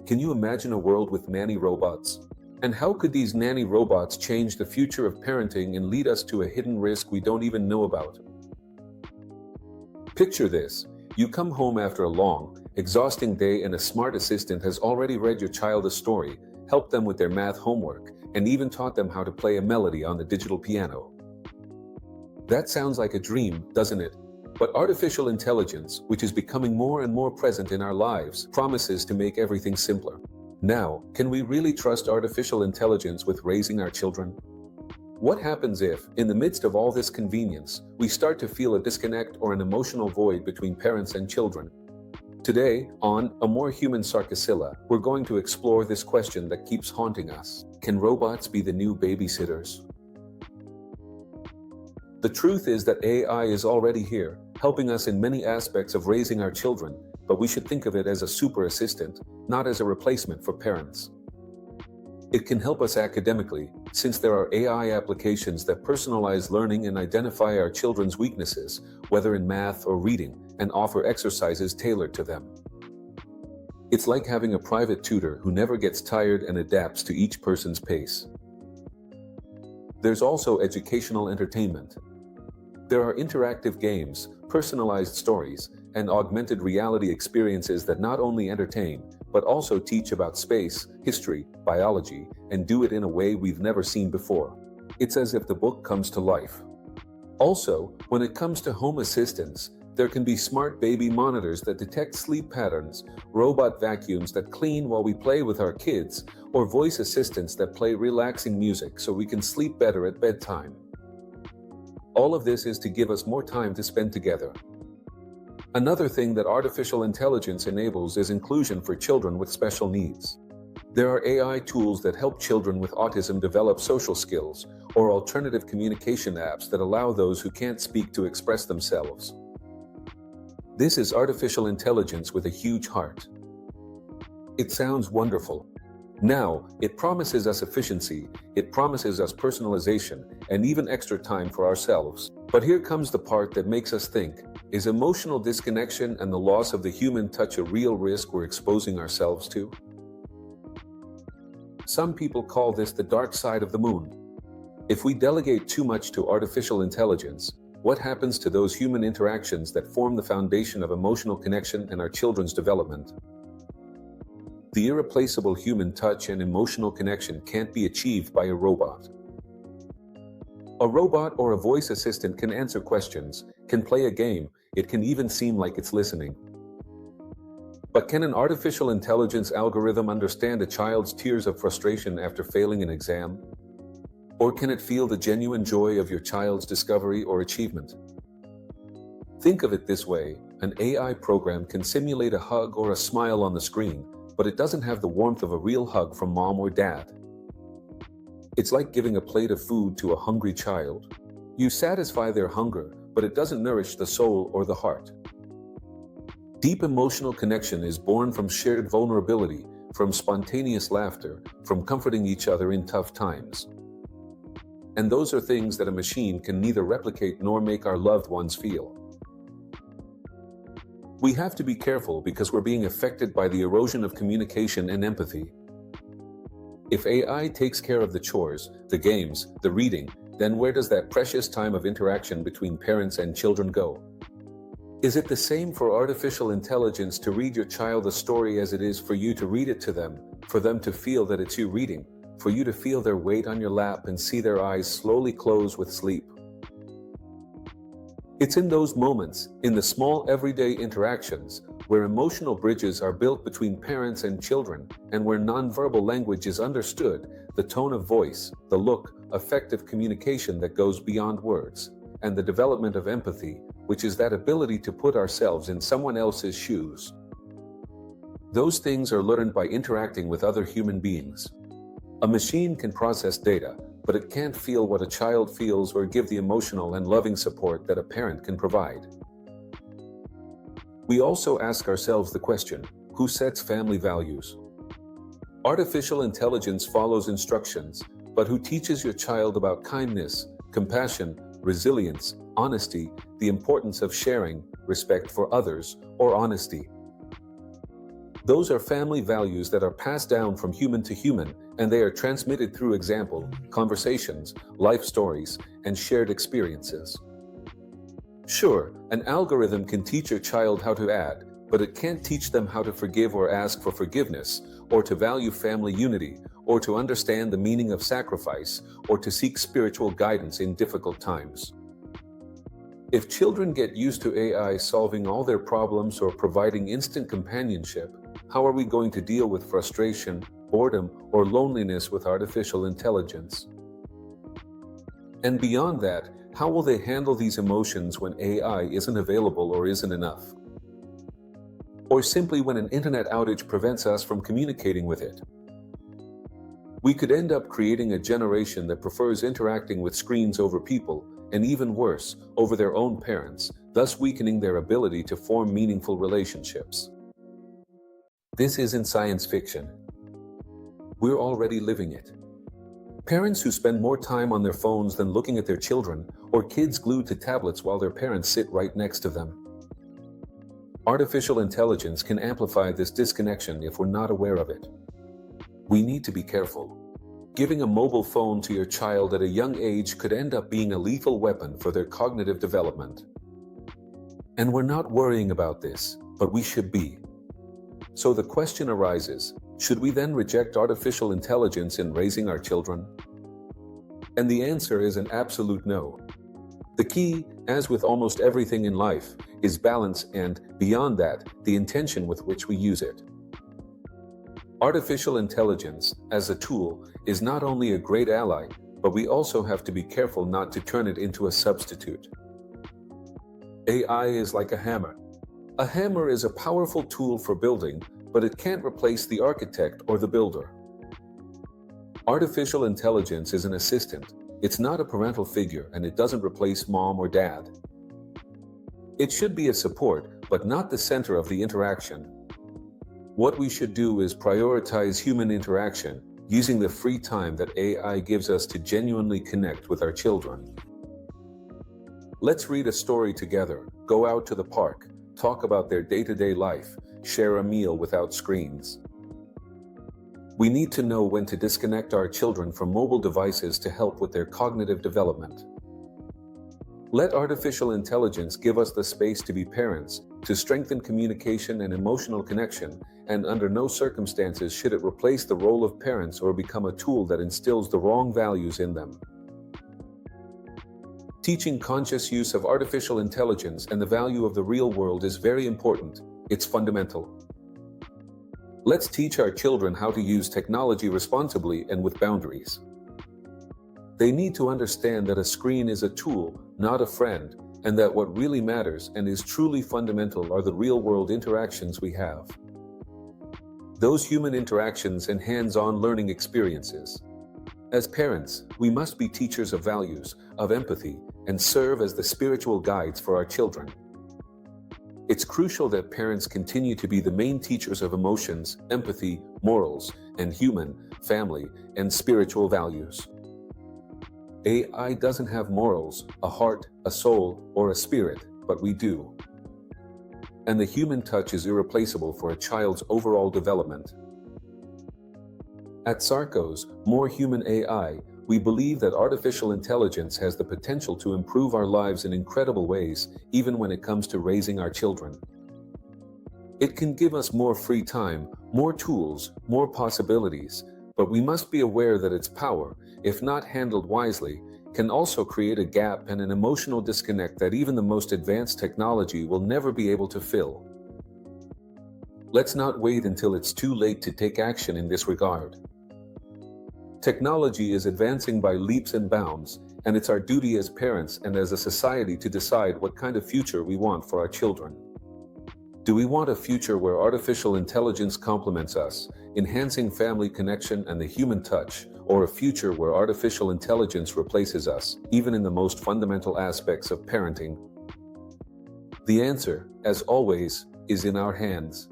Can you imagine a world with nanny robots? And how could these nanny robots change the future of parenting and lead us to a hidden risk we don't even know about? Picture this. You come home after a long, exhausting day and a smart assistant has already read your child a story, helped them with their math homework, and even taught them how to play a melody on the digital piano. That sounds like a dream, doesn't it? But artificial intelligence, which is becoming more and more present in our lives, promises to make everything simpler. Now, can we really trust artificial intelligence with raising our children? What happens if, in the midst of all this convenience, we start to feel a disconnect or an emotional void between parents and children? Today, on A More Human Sarcosilla, we're going to explore this question that keeps haunting us. Can robots be the new babysitters? The truth is that AI is already here, helping us in many aspects of raising our children, but we should think of it as a super assistant, not as a replacement for parents. It can help us academically, since there are AI applications that personalize learning and identify our children's weaknesses, whether in math or reading, and offer exercises tailored to them. It's like having a private tutor who never gets tired and adapts to each person's pace. There's also educational entertainment. There are interactive games, personalized stories, and augmented reality experiences that not only entertain, but also teach about space, history, biology, and do it in a way we've never seen before. It's as if the book comes to life. Also, when it comes to home assistants, there can be smart baby monitors that detect sleep patterns, robot vacuums that clean while we play with our kids, or voice assistants that play relaxing music so we can sleep better at bedtime. All of this is to give us more time to spend together. Another thing that artificial intelligence enables is inclusion for children with special needs. There are AI tools that help children with autism develop social skills, or alternative communication apps that allow those who can't speak to express themselves. This is artificial intelligence with a huge heart. It sounds wonderful. Now, it promises us efficiency, it promises us personalization, and even extra time for ourselves. But here comes the part that makes us think, is emotional disconnection and the loss of the human touch a real risk we're exposing ourselves to? Some people call this the dark side of the moon. If we delegate too much to artificial intelligence, what happens to those human interactions that form the foundation of emotional connection and our children's development? The irreplaceable human touch and emotional connection can't be achieved by a robot. A robot or a voice assistant can answer questions, can play a game, it can even seem like it's listening. But can an artificial intelligence algorithm understand a child's tears of frustration after failing an exam? Or can it feel the genuine joy of your child's discovery or achievement? Think of it this way, an AI program can simulate a hug or a smile on the screen, but it doesn't have the warmth of a real hug from mom or dad. It's like giving a plate of food to a hungry child. You satisfy their hunger, but it doesn't nourish the soul or the heart. Deep emotional connection is born from shared vulnerability, from spontaneous laughter, from comforting each other in tough times. And those are things that a machine can neither replicate nor make our loved ones feel. We have to be careful because we're being affected by the erosion of communication and empathy. If AI takes care of the chores, the games, the reading, then where does that precious time of interaction between parents and children go? Is it the same for artificial intelligence to read your child a story as it is for you to read it to them, for them to feel that it's you reading, for you to feel their weight on your lap and see their eyes slowly close with sleep? It's in those moments, in the small everyday interactions, where emotional bridges are built between parents and children, and where nonverbal language is understood, the tone of voice, the look, effective communication that goes beyond words, and the development of empathy, which is that ability to put ourselves in someone else's shoes. Those things are learned by interacting with other human beings. A machine can process data, but it can't feel what a child feels or give the emotional and loving support that a parent can provide. We also ask ourselves the question, who sets family values? Artificial intelligence follows instructions, but who teaches your child about kindness, compassion, resilience, honesty, the importance of sharing, respect for others, or honesty? Those are family values that are passed down from human to human, and they are transmitted through example, conversations, life stories, and shared experiences. Sure, an algorithm can teach your child how to add, but it can't teach them how to forgive or ask for forgiveness, or to value family unity, or to understand the meaning of sacrifice, or to seek spiritual guidance in difficult times. If children get used to AI solving all their problems or providing instant companionship, how are we going to deal with frustration, boredom, or loneliness with artificial intelligence? And beyond that, how will they handle these emotions when AI isn't available or isn't enough? Or simply when an internet outage prevents us from communicating with it? We could end up creating a generation that prefers interacting with screens over people, and even worse, over their own parents, thus weakening their ability to form meaningful relationships. This isn't science fiction. We're already living it. Parents who spend more time on their phones than looking at their children, or kids glued to tablets while their parents sit right next to them. Artificial intelligence can amplify this disconnection if we're not aware of it. We need to be careful. Giving a mobile phone to your child at a young age could end up being a lethal weapon for their cognitive development. And we're not worrying about this, but we should be. So the question arises, should we then reject artificial intelligence in raising our children? And the answer is an absolute no. The key, as with almost everything in life, is balance and, beyond that, the intention with which we use it. Artificial intelligence, as a tool, is not only a great ally, but we also have to be careful not to turn it into a substitute. AI is like a hammer. A hammer is a powerful tool for building, but it can't replace the architect or the builder. Artificial intelligence is an assistant. It's not a parental figure, and it doesn't replace mom or dad. It should be a support, but not the center of the interaction. What we should do is prioritize human interaction, using the free time that AI gives us to genuinely connect with our children. Let's read a story together, go out to the park, talk about their day-to-day life, share a meal without screens. We need to know when to disconnect our children from mobile devices to help with their cognitive development. Let artificial intelligence give us the space to be parents, to strengthen communication and emotional connection, and under no circumstances should it replace the role of parents or become a tool that instills the wrong values in them. Teaching conscious use of artificial intelligence and the value of the real world is very important. It's fundamental. Let's teach our children how to use technology responsibly and with boundaries. They need to understand that a screen is a tool, not a friend, and that what really matters and is truly fundamental are the real-world interactions we have. Those human interactions and hands-on learning experiences. As parents, we must be teachers of values, of empathy, and serve as the spiritual guides for our children. It's crucial that parents continue to be the main teachers of emotions, empathy, morals, and human, family, and spiritual values. AI doesn't have morals, a heart, a soul, or a spirit, but we do. And the human touch is irreplaceable for a child's overall development. At SARCOS More Human AI, we believe that artificial intelligence has the potential to improve our lives in incredible ways, even when it comes to raising our children. It can give us more free time, more tools, more possibilities, but we must be aware that its power, if not handled wisely, can also create a gap and an emotional disconnect that even the most advanced technology will never be able to fill. Let's not wait until it's too late to take action in this regard. Technology is advancing by leaps and bounds, and it's our duty as parents and as a society to decide what kind of future we want for our children. Do we want a future where artificial intelligence complements us, enhancing family connection and the human touch, or a future where artificial intelligence replaces us, even in the most fundamental aspects of parenting? The answer, as always, is in our hands.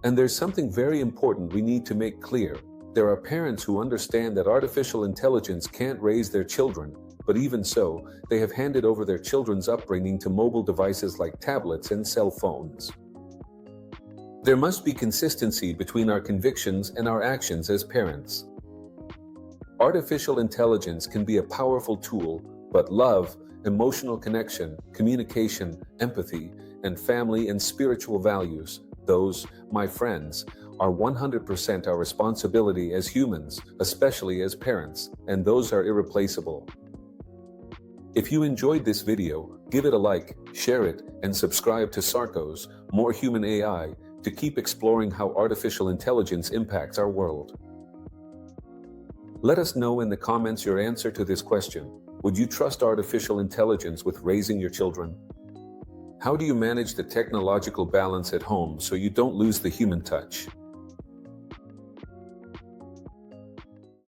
And there's something very important we need to make clear. There are parents who understand that artificial intelligence can't raise their children, but even so, they have handed over their children's upbringing to mobile devices like tablets and cell phones. There must be consistency between our convictions and our actions as parents. Artificial intelligence can be a powerful tool, but love, emotional connection, communication, empathy, and family and spiritual values, those, my friends, are 100% our responsibility as humans, especially as parents, and those are irreplaceable. If you enjoyed this video, give it a like, share it, and subscribe to SARCOS More Human AI to keep exploring how artificial intelligence impacts our world. Let us know in the comments your answer to this question. Would you trust artificial intelligence with raising your children? How do you manage the technological balance at home so you don't lose the human touch?